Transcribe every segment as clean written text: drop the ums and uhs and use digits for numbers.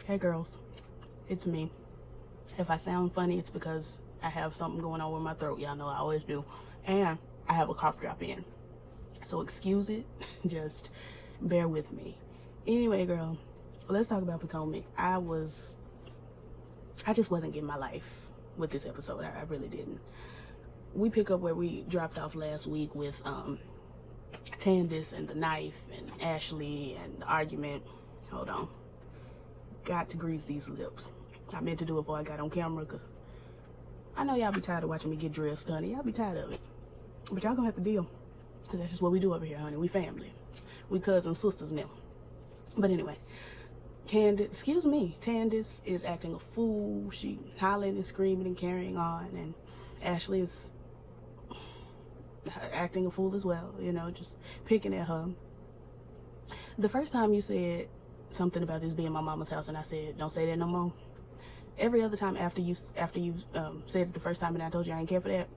Hey girls, it's me. If I sound funny, it's because I have something going on with my throat. Y'all know I always do. And I have a cough drop in. So excuse it. Just bear with me. Anyway, girl, let's talk about Potomac. I just wasn't getting my life with this episode. I really didn't. We pick up where we dropped off last week with Tandis and the knife and Ashley and the argument. Hold on. Got to grease these lips. I meant to do it before I got on camera because I know y'all be tired of watching me get dressed, honey. Y'all be tired of it. But y'all gonna have to deal because that's just what we do over here, honey. We family. We cousins, sisters now. But anyway, Tandis is acting a fool. She hollering and screaming and carrying on, and Ashley is acting a fool as well, you know, just picking at her. The first time you said something about this being my mama's house and I said, don't say that no more. Every other time after you said it the first time and I told you I ain't care for that,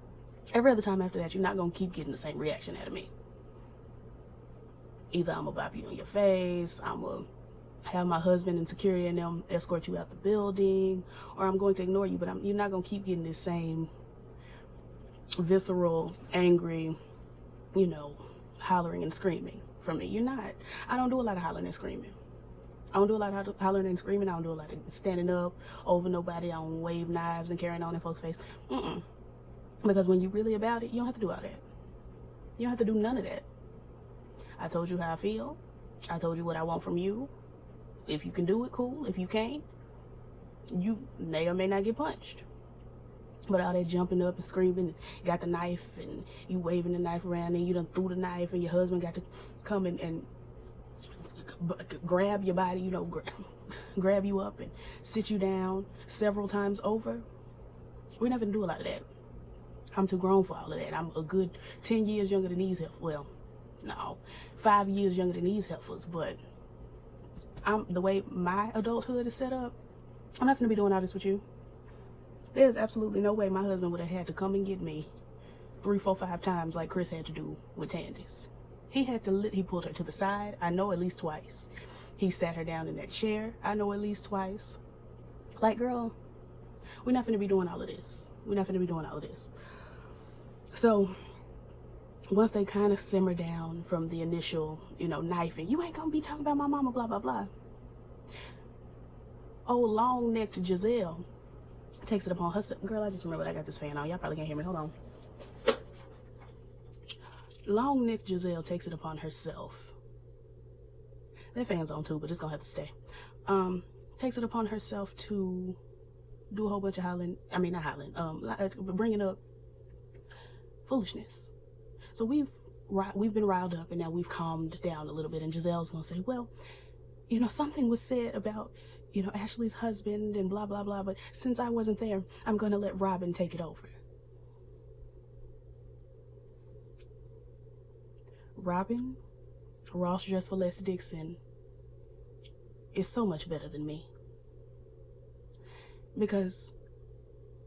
every other time after that, you're not gonna keep getting the same reaction out of me. Either I'm gonna bop you in your face, I'm gonna have my husband and security and them escort you out the building, or I'm going to ignore you, but you're not gonna keep getting this same visceral, angry, you know, hollering and screaming from me. You're not. I don't do a lot of hollering and screaming. I don't do a lot of hollering and screaming. I don't do a lot of standing up over nobody. I don't wave knives and carrying on in folks' face. Because when you're really about it, you don't have to do all that. You don't have to do none of that. I told you how I feel. I told you what I want from you. If you can do it, cool. If you can't, you may or may not get punched. But all that jumping up and screaming, got the knife and you waving the knife around and you done threw the knife and your husband got to come and grab your body, you know, grab you up and sit you down several times over. We're not gonna do a lot of that. I'm too grown for all of that. I'm a good 10 years younger than these heifers. Well, no, 5 years younger than these heifers, but the way my adulthood is set up, I'm not gonna be doing all this with you. There's absolutely no way my husband would have had to come and get me 3, 4, 5 times like Chris had to do with Tandis. He pulled her to the side, I know at least twice. He sat her down in that chair, I know at least twice. Like, girl, we're not gonna be doing all of this. We're not gonna be doing all of this. So, once they kind of simmer down from the initial, you know, knifing, you ain't gonna be talking about my mama, blah, blah, blah. Oh, long-necked Giselle takes it upon herself. Girl, I just remembered I got this fan on. Y'all probably can't hear me. Hold on. Long-necked Giselle takes it upon herself. That fan's on too, but it's gonna have to stay. Takes it upon herself to do a whole bunch of hollering. I mean, not hollering. Bringing up foolishness. So we've been riled up, and now we've calmed down a little bit. And Giselle's gonna say, well, you know, something was said about, you know, Ashley's husband and blah, blah, blah. But since I wasn't there, I'm going to let Robin take it over. Robin, Ross Dress for Less Dixon, is so much better than me. Because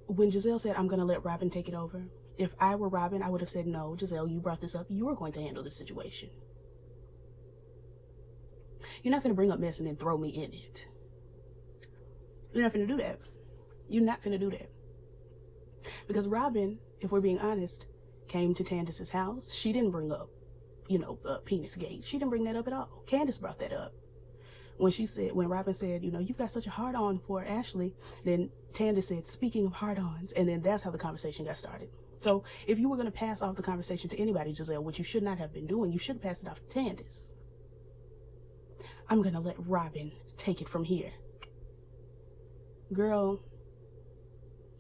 when Giselle said, I'm going to let Robin take it over, if I were Robin, I would have said, no, Giselle, you brought this up. You were going to handle this situation. You're not going to bring up mess and then throw me in it. You're not finna do that. You're not finna do that. Because Robin, if we're being honest, came to Tandis's house. She didn't bring up, you know, penis gate. She didn't bring that up at all. Candace brought that up. When Robin said, you know, you've got such a hard-on for Ashley, then Tandis said, speaking of hard-ons, and then that's how the conversation got started. So if you were going to pass off the conversation to anybody, Giselle, which you should not have been doing, you should have passed it off to Tandis. I'm going to let Robin take it from here. Girl,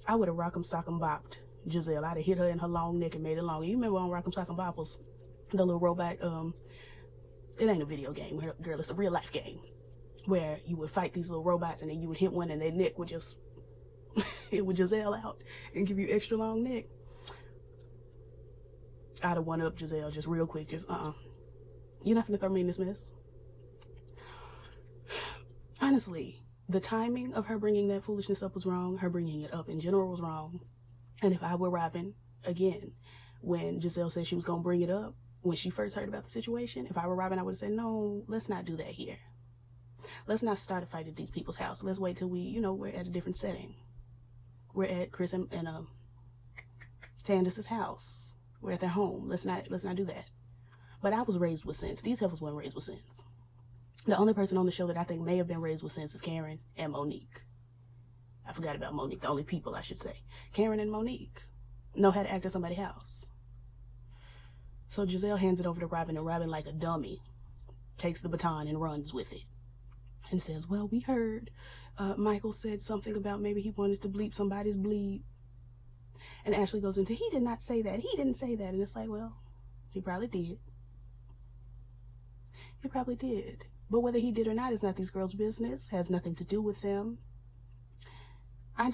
I would have rock'em sock'em bopped Giselle. I'd have hit her in her long neck and made it longer. You remember on Rock'em Sock'em Bop was the little robot, it ain't a video game, girl, it's a real life game where you would fight these little robots and then you would hit one and their neck would just, it would Giselle out and give you extra long neck. I'd have one up Giselle just real quick, You're not gonna throw me in this mess. Honestly, the timing of her bringing that foolishness up was wrong. Her bringing it up in general was wrong. And if I were Robin, again, when Giselle said she was going to bring it up, when she first heard about the situation, if I were Robin, I would have said, no, let's not do that here. Let's not start a fight at these people's house. Let's wait till we're at a different setting. We're at Chris and Candace's house. We're at their home. Let's not do that. But I was raised with sense. These heifers weren't raised with sense. The only person on the show that I think may have been raised with sense is Karen and Monique. I forgot about Monique. The only people, I should say. Karen and Monique know how to act at somebody's house. So Gizelle hands it over to Robin, and Robin, like a dummy, takes the baton and runs with it. And says, well, we heard Michael said something about maybe he wanted to bleep somebody's bleep. And Ashley goes into, he did not say that. He didn't say that. And it's like, well, he probably did. He probably did. But whether he did or not is not these girls' business. Has nothing to do with them. I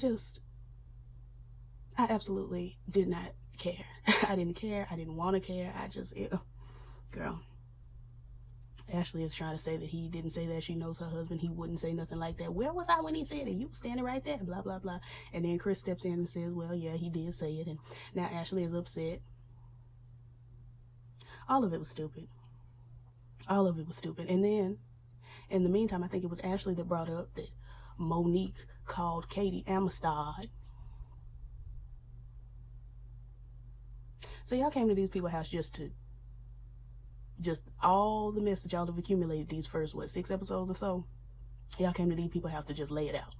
absolutely did not care. I didn't care. I didn't want to care. Girl. Ashley is trying to say that he didn't say that. She knows her husband. He wouldn't say nothing like that. Where was I when he said it? You were standing right there. Blah, blah, blah. And then Chris steps in and says, well, yeah, he did say it. And now Ashley is upset. All of it was stupid. All of it was stupid. And then, in the meantime, I think it was Ashley that brought up that Monique called Katie Amistad. So y'all came to these people's house just all the mess that y'all have accumulated these first, 6 episodes or so. Y'all came to these people's house to just lay it out.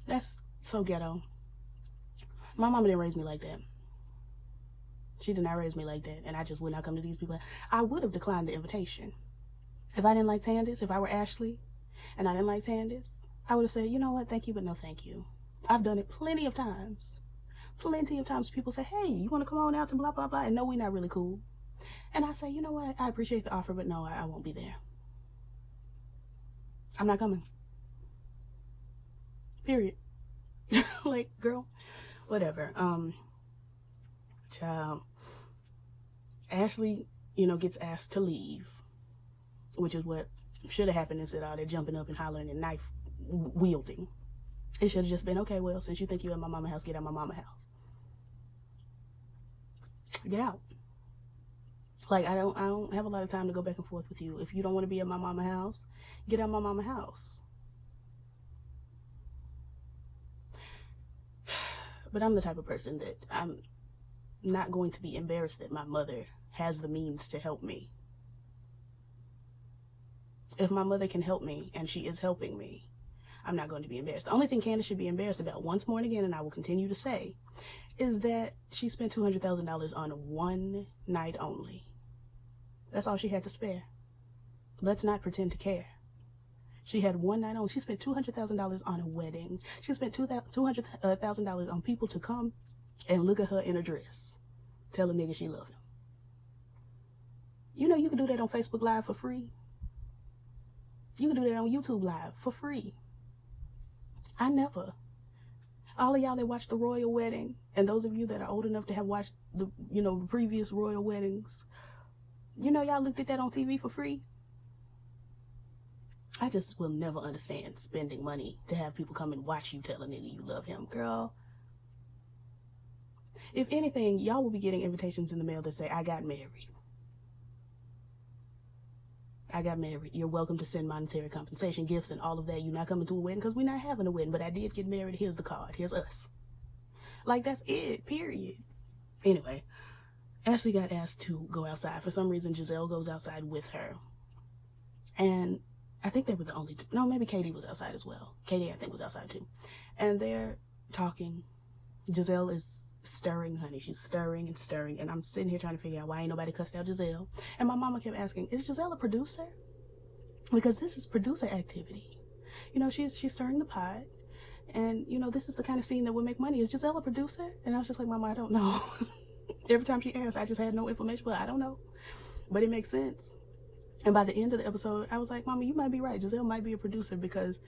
That's so ghetto. My mama didn't raise me like that. She did not raise me like that. And I just would not come to these people. I would have declined the invitation. If I didn't like Candace, if I were Ashley and I didn't like Candace, I would have said, you know what, thank you, but no thank you. I've done it plenty of times. Plenty of times people say, hey, you want to come on out to blah, blah, blah. And no, we're not really cool. And I say, you know what, I appreciate the offer, but no, I won't be there. I'm not coming. Period. Like, girl, whatever. Child. Ashley, gets asked to leave, which is what should have happened instead of all that jumping up and hollering and knife wielding. It should have just been, okay, well, since you think you're at my mama's house, get out my mama's house. Get out. Like, I don't have a lot of time to go back and forth with you. If you don't want to be at my mama's house, get out my mama's house. But I'm the type of person that I'm not going to be embarrassed that my mother has the means to help me. If my mother can help me, and she is helping me, I'm not going to be embarrassed. The only thing Candace should be embarrassed about once more and again, and I will continue to say, is that she spent $200,000 on one night only. That's all she had to spare. Let's not pretend to care. She had one night only. She spent $200,000 on a wedding. She spent $200,000 on people to come and look at her in a dress. Tell a nigga she love him. You can do that on Facebook Live for free. You can do that on YouTube Live for free. I never. All of y'all that watched the royal wedding, and those of you that are old enough to have watched the previous royal weddings, y'all looked at that on TV for free. I just will never understand spending money to have people come and watch you tell a nigga you love him. Girl, if anything, y'all will be getting invitations in the mail that say, I got married. I got married. You're welcome to send monetary compensation, gifts, and all of that. You're not coming to a wedding because we're not having a wedding, but I did get married. Here's the card. Here's us. Like, that's it, period. Anyway, Ashley got asked to go outside. For some reason, Gizelle goes outside with her. And I think they were the only two. No, maybe Katie was outside as well. Katie, I think, was outside too. And they're talking. Gizelle is stirring, honey. She's stirring and stirring. And I'm sitting here trying to figure out why ain't nobody cussed out Gizelle. And my mama kept asking, is Gizelle a producer? Because this is producer activity. She's stirring the pot. And, this is the kind of scene that would make money. Is Gizelle a producer? And I was just like, Mama, I don't know. Every time she asked, I just had no information. But I don't know. But it makes sense. And by the end of the episode, I was like, Mama, you might be right. Gizelle might be a producer because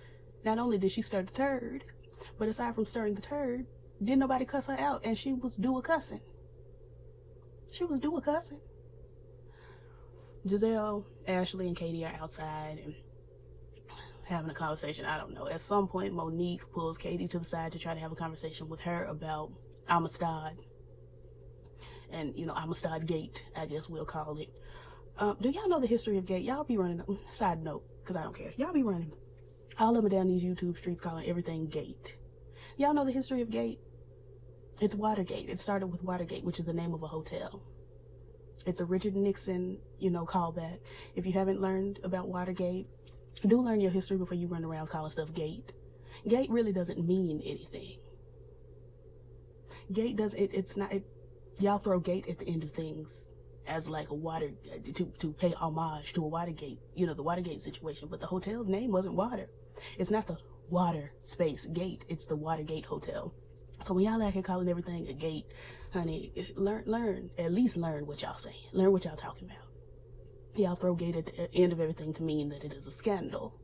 not only did she stir the turd, but aside from stirring the turd, didn't nobody cuss her out, and she was due a cussing. She was due a cussing. Gizelle, Ashley, and Katie are outside and having a conversation. I don't know. At some point, Monique pulls Katie to the side to try to have a conversation with her about Amistad. And, Amistad Gate, I guess we'll call it. Do y'all know the history of Gate? Y'all be running, side note, because I don't care. Y'all be running all up and down these YouTube streets calling everything Gate. Y'all know the history of Gate? It's Watergate. It started with Watergate, which is the name of a hotel. It's a Richard Nixon, callback. If you haven't learned about Watergate, do learn your history before you run around calling stuff Gate. Gate really doesn't mean anything. Gate does it. It's not. Y'all throw Gate at the end of things as like a water to pay homage to a Watergate, the Watergate situation. But the hotel's name wasn't Water. It's not the Water Space Gate. It's the Watergate Hotel. So when y'all out here calling everything a gate, honey, at least learn what y'all saying. Learn what y'all talking about. Y'all throw Gate at the end of everything to mean that it is a scandal,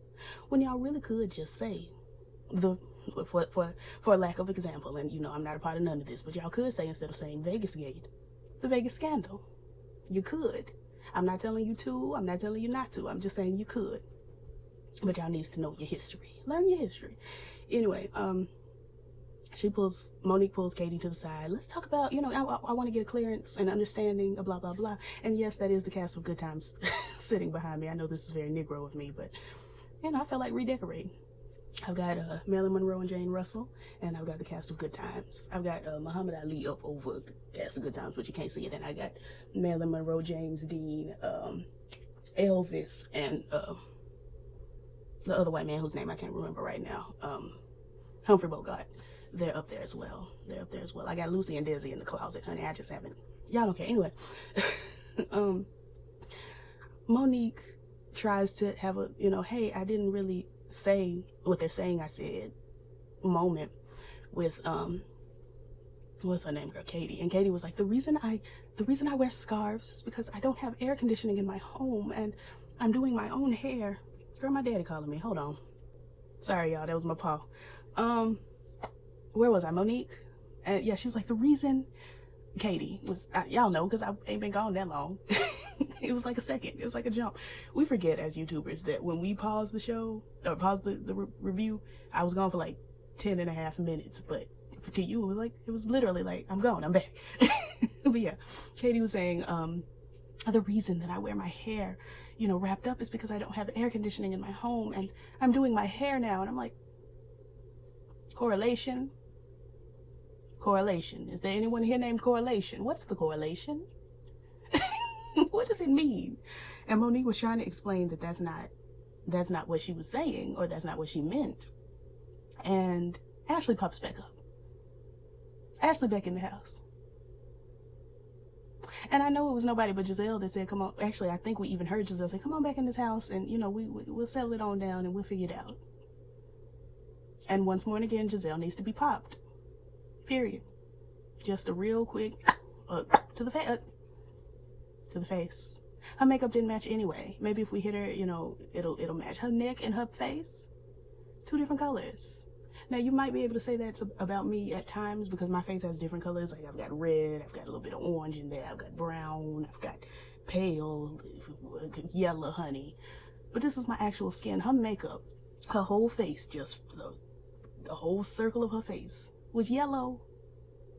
when y'all really could just say for lack of example, and I'm not a part of none of this, but y'all could say, instead of saying Vegas Gate, the Vegas scandal. You could. I'm not telling you to. I'm not telling you not to. I'm just saying you could. But y'all needs to know your history. Learn your history. Anyway, Monique pulls Katie to the side. Let's talk about, I want to get a clearance and understanding of blah, blah, blah. And yes, that is the cast of Good Times sitting behind me. I know this is very Negro of me, but, I felt like redecorating. I've got Marilyn Monroe and Jane Russell, and I've got the cast of Good Times. I've got Muhammad Ali up over the cast of Good Times, but you can't see it. And I got Marilyn Monroe, James Dean, Elvis, and the other white man whose name I can't remember right now, Humphrey Bogart. They're up there as well. I got Lucy and Desi in the closet, honey. I just haven't. Y'all don't care. Anyway, Monique tries to have a, hey, I didn't really say what they're saying I said moment with what's her name, girl, Katie. And Katie was like, the reason I wear scarves is because I don't have air conditioning in my home and I'm doing my own hair. Girl, my daddy calling me. Hold on. Sorry, y'all. That was my paw. Where was I? Monique? And yeah, she was like, the reason Katie was, y'all know, because I ain't been gone that long. It was like a second. It was like a jump. We forget as YouTubers that when we pause the show or pause the review, I was gone for like 10.5 minutes. But to you, it was literally like, I'm gone, I'm back. But yeah, Katie was saying, the reason that I wear my hair, wrapped up is because I don't have air conditioning in my home and I'm doing my hair now. And I'm like, correlation? Is there anyone here named Correlation? What's the correlation? What does it mean? And Monique was trying to explain that that's not what she was saying, or that's not what she meant. And Ashley pops back up. Ashley back in the house. And I know it was nobody but Giselle that said, come on. Actually, I think we even heard Giselle say, come on back in this house and, we'll settle it on down and we'll figure it out. And once more and again, Giselle needs to be popped. Period. Just a real quick to the face. Her makeup didn't match anyway. Maybe if we hit her, it'll match. Her neck and her face, 2 different colors. Now you might be able to say that about me at times because my face has different colors. Like I've got red, I've got a little bit of orange in there, I've got brown, I've got pale, yellow, honey. But this is my actual skin. Her makeup, her whole face, just the whole circle of her face was yellow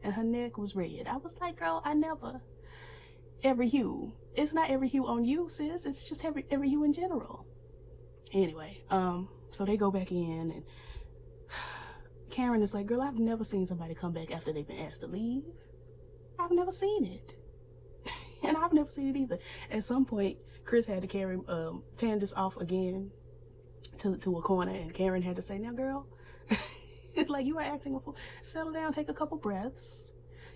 and her neck was red. I was like, girl, I never. Every hue. It's not every hue on you, sis. It's just every hue in general. Anyway, so they go back in and Karen is like, girl, I've never seen somebody come back after they've been asked to leave. I've never seen it. And I've never seen it either. At some point, Chris had to carry Candace off again to a corner, and Karen had to say, now girl, like you are acting a fool. Settle down, take a couple breaths.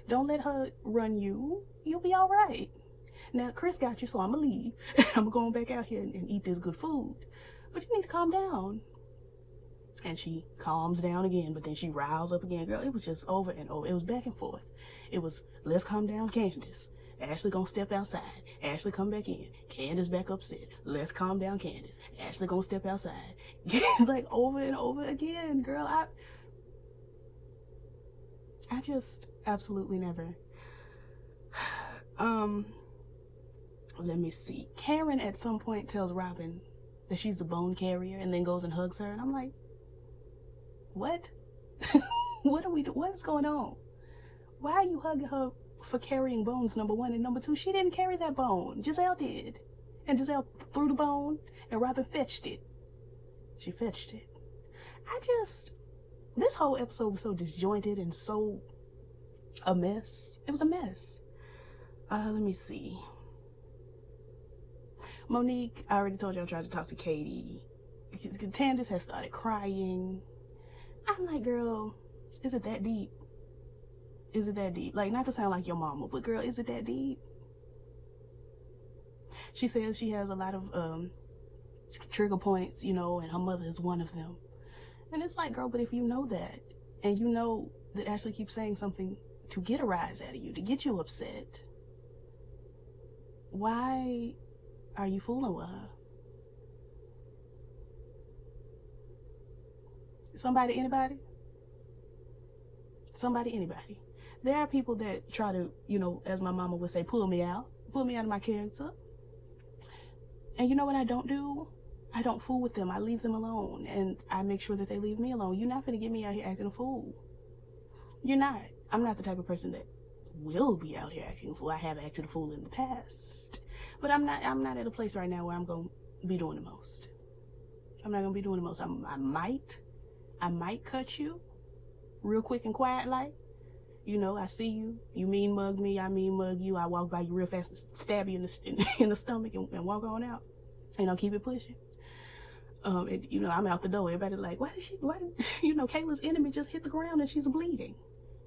Don't let her run you. You'll be all right. Now, Chris got you, so I'm going to leave. I'm going back out here and eat this good food. But you need to calm down. And she calms down again, but then she riles up again. Girl, it was just over and over. It was back and forth. It was, let's calm down, Candace. Ashley gonna step outside. Ashley come back in. Candace back upset. Let's calm down, Candace. Ashley gonna step outside. Like over and over again, girl. I just absolutely never. Let me see. Karen at some point tells Robin that she's a bone carrier and then goes and hugs her. And I'm like, what? What is going on? Why are you hugging her for carrying bones, number one? And number two, she didn't carry that bone. Giselle did. And Giselle threw the bone and Robin fetched it. She fetched it. This whole episode was so disjointed and so a mess. It was a mess. Let me see. Monique, I already told you I tried to talk to Katie. Candace has started crying. I'm like, girl, is it that deep? Is it that deep? Like, not to sound like your mama, but girl, is it that deep? She says she has a lot of trigger points, you know, and her mother is one of them. And it's like, girl, but if you know that, and you know that Ashley keeps saying something to get a rise out of you, to get you upset, why are you fooling with her? Somebody, anybody? Somebody, anybody? There are people that try to, you know, as my mama would say, pull me out of my character. And you know what I don't do? I don't fool with them. I leave them alone, and I make sure that they leave me alone. You're not gonna get me out here acting a fool. You're not. I'm not the type of person that will be out here acting a fool. I have acted a fool in the past, but I'm not at a place right now where I'm gonna be doing the most. I'm not gonna be doing the most. I might cut you real quick and quiet, like, you know, I see you, you mean mug me, I mean mug you, I walk by you real fast, stab you in the stomach and walk on out, and I'll keep it pushing. And, you know, I'm out the door. Everybody like, why did you know, Kayla's enemy just hit the ground and she's bleeding.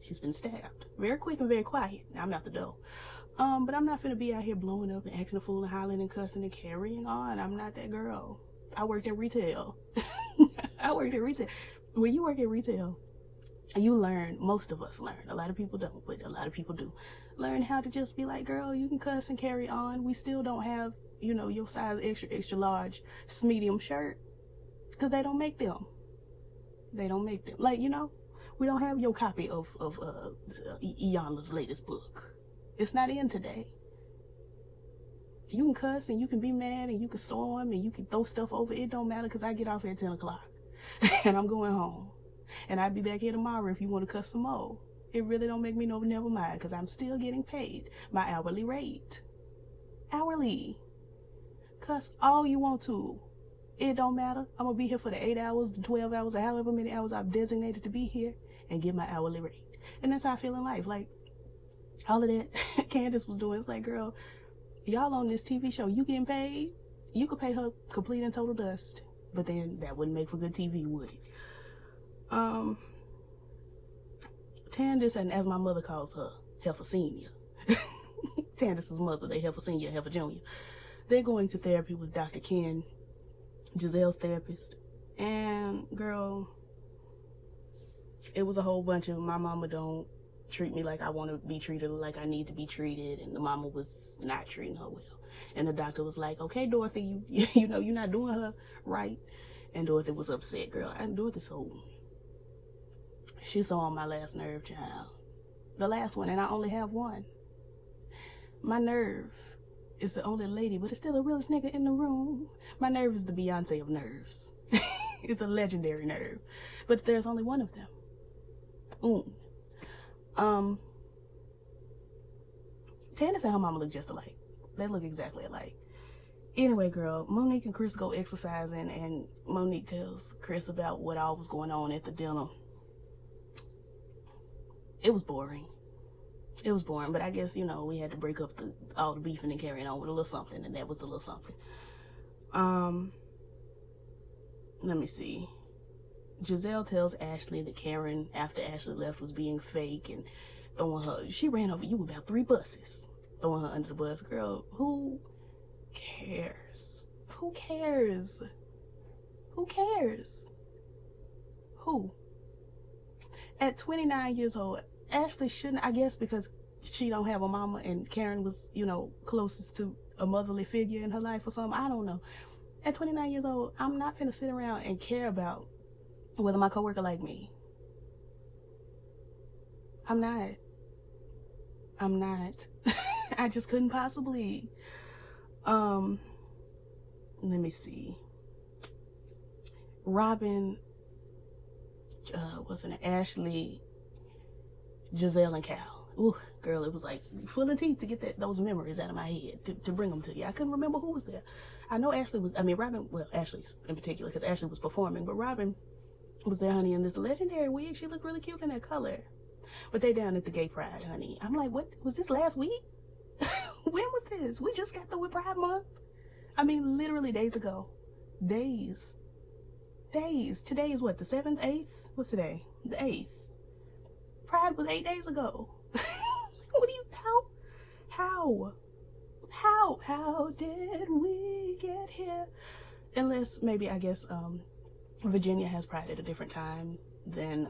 She's been stabbed. Very quick and very quiet. I'm out the door. But I'm not finna be out here blowing up and acting a fool and hollering and cussing and carrying on. I'm not that girl. I worked in retail. I worked in retail. When you work in retail, you learn, most of us learn, a lot of people don't, but a lot of people do, learn how to just be like, girl, you can cuss and carry on. We still don't have, you know, your size extra large medium shirt, because they don't make them. They don't make them. Like, you know, we don't have your copy of Iyanla's latest book. It's not in today. You can cuss and you can be mad and you can storm and you can throw stuff over. It don't matter, because I get off at 10 o'clock and I'm going home. And I'll be back here tomorrow if you want to cuss some more. It really don't make me no, never mind, because I'm still getting paid my hourly rate. Hourly. Cuss all you want to. It don't matter. I'm going to be here for the 8 hours, the 12 hours, or however many hours I've designated to be here, and get my hourly rate. And that's how I feel in life. Like, all of that Candace was doing, it's like, girl, y'all on this TV show, you getting paid? You could pay her complete and total dust. But then that wouldn't make for good TV, would it? Candace, and as my mother calls her, Heifer Senior. Candace's mother, they Heifer Senior, Heifer Junior. They're going to therapy with Dr. Ken, Giselle's therapist. And girl, it was a whole bunch of, my mama don't treat me like I want to be treated, like I need to be treated, and the mama was not treating her well. And the doctor was like, okay, Dorothy, you know, you're not doing her right. And Dorothy was upset, girl. And Dorothy's she's so on my last nerve, child. The last one, and I only have one. My nerve is the only lady, but it's still the realest nigga in the room. My nerve is the Beyonce of nerves. It's a legendary nerve. But there's only one of them. Candace and her mama look just alike. They look exactly alike. Anyway, girl, Monique and Chris go exercising, and Monique tells Chris about what all was going on at the dinner. It was boring. It was boring, but I guess, you know, we had to break up all the beefing and carrying on with a little something, and that was the little something. Let me see. Giselle tells Ashley that Karen, after Ashley left, was being fake and throwing her. She ran over you about 3 buses, throwing her under the bus. Girl, who cares? Who cares? Who cares? Who? At 29 years old, Ashley shouldn't, I guess because she don't have a mama and Karen was, you know, closest to a motherly figure in her life or something. I don't know. At 29 years old, I'm not finna sit around and care about whether my coworker like me. I'm not. I just couldn't possibly. Let me see. Robin, wasn't it Ashley, Giselle, and Cal. Ooh, girl, it was like full of teeth to get those memories out of my head to bring them to you. I couldn't remember who was there. I know Ashley was, I mean, Robin, well, Ashley in particular, because Ashley was performing, but Robin was there, honey, in this legendary wig. She looked really cute in that color. But they down at the gay pride, honey. I'm like, what, was this last week? When was this? We just got through with Pride Month. I mean, literally days ago. Days. Today is what, the 7th, 8th? What's today? The 8th. Pride was 8 days ago. What do you, how did we get here? Unless maybe, I guess, Virginia has Pride at a different time than,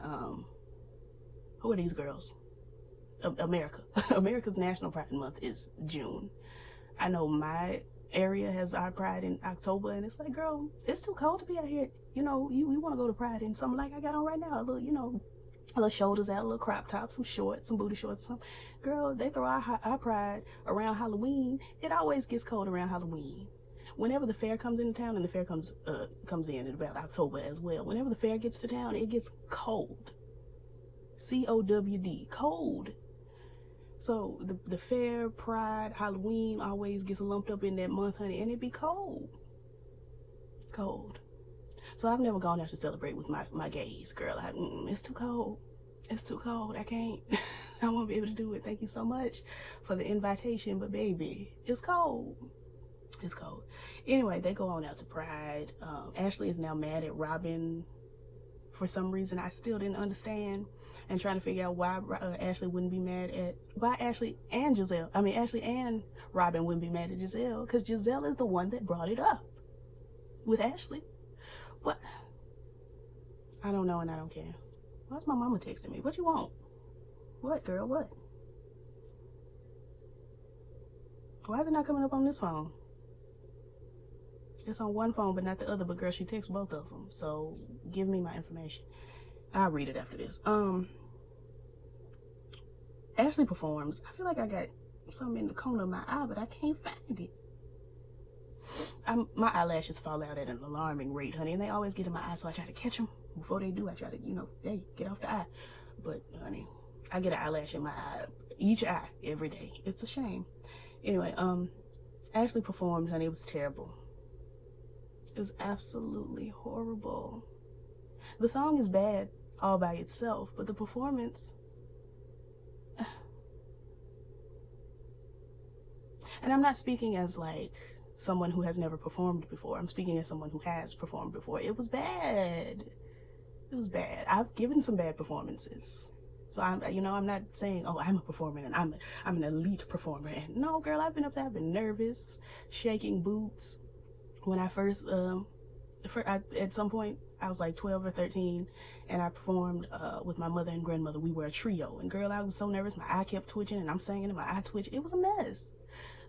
who are these girls? America. America's National Pride Month is June. I know my area has our Pride in October, and it's like, girl, it's too cold to be out here. You know, you want to go to Pride in something like I got on right now, a little, you know, a little shoulders out, a little crop top, some shorts, some booty shorts, some. Girl, they throw our Pride around Halloween. It always gets cold around Halloween. Whenever the fair comes into town, and the fair comes in about October as well. Whenever the fair gets to town, it gets cold. COWD, cold. So the fair, Pride, Halloween always gets lumped up in that month, honey, and it be cold. It's cold. So I've never gone out to celebrate with my gays, girl. It's too cold. It's too cold. I can't. I won't be able to do it. Thank you so much for the invitation, but baby, it's cold. It's cold. Anyway, they go on out to Pride. Ashley is now mad at Robin for some reason I still didn't understand, and trying to figure out why Ashley wouldn't be mad at, why Ashley and Robin wouldn't be mad at Giselle, because Giselle is the one that brought it up with Ashley. What? I don't know, and I don't care. Why's my mama texting me? What you want? What, girl? What? Why is it not coming up on this phone? It's on one phone, but not the other. But girl, she texts both of them. So give me my information. I'll read it after this. Ashley performs. I feel like I got something in the corner of my eye, but I can't find it. My eyelashes fall out at an alarming rate, honey, and they always get in my eye, so I try to catch them before they do. I try to, you know, hey, get off the eye. But honey, I get an eyelash in my eye, each eye, every day. It's a shame. Anyway, Ashley performed, honey. It was terrible. It was absolutely horrible. The song is bad all by itself, but the performance... And I'm not speaking as like someone who has never performed before. I'm speaking as someone who has performed before. It was bad. It was bad. I've given some bad performances. So I'm not saying, oh, I'm a performer and I'm an elite performer. And no, girl, I've been up there. I've been nervous, shaking boots. When I first, at some point, I was like 12 or 13, and I performed with my mother and grandmother. We were a trio, and girl, I was so nervous. My eye kept twitching, and I'm singing, and my eye twitched. It was a mess.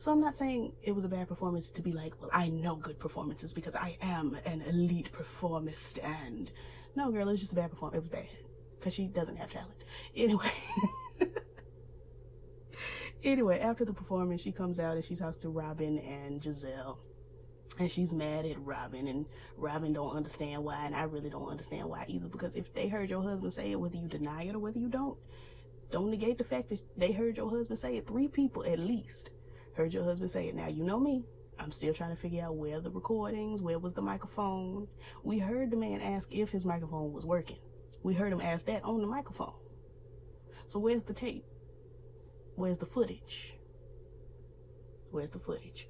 So I'm not saying it was a bad performance to be like, well, I know good performances because I am an elite performist. And no, girl, it was just a bad performance. It was bad because she doesn't have talent. Anyway. Anyway, after the performance, she comes out and she talks to Robin and Giselle. And she's mad at Robin, and Robin don't understand why, and I really don't understand why either, because if they heard your husband say it, whether you deny it or whether you don't negate the fact that they heard your husband say it. 3 people at least heard your husband say it. Now, you know me. I'm still trying to figure out where the recordings, where was the microphone. We heard the man ask if his microphone was working. We heard him ask that on the microphone. So where's the tape? Where's the footage? Where's the footage?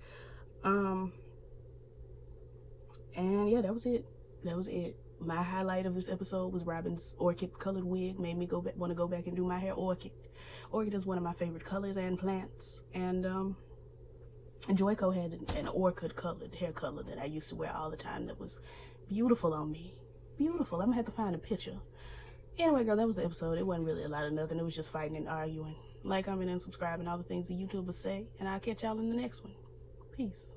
And yeah, that was it. That was it. My highlight of this episode was Robin's orchid colored wig. Made me want to go back and do my hair orchid. Orchid is one of my favorite colors and plants. And Joico had an orchid colored hair color that I used to wear all the time that was beautiful on me. Beautiful. I'm gonna have to find a picture. Anyway, girl, that was the episode. It wasn't really a lot of nothing. It was just fighting and arguing. Like, comment, and subscribe, and all the things the YouTubers say. And I'll catch y'all in the next one. Peace.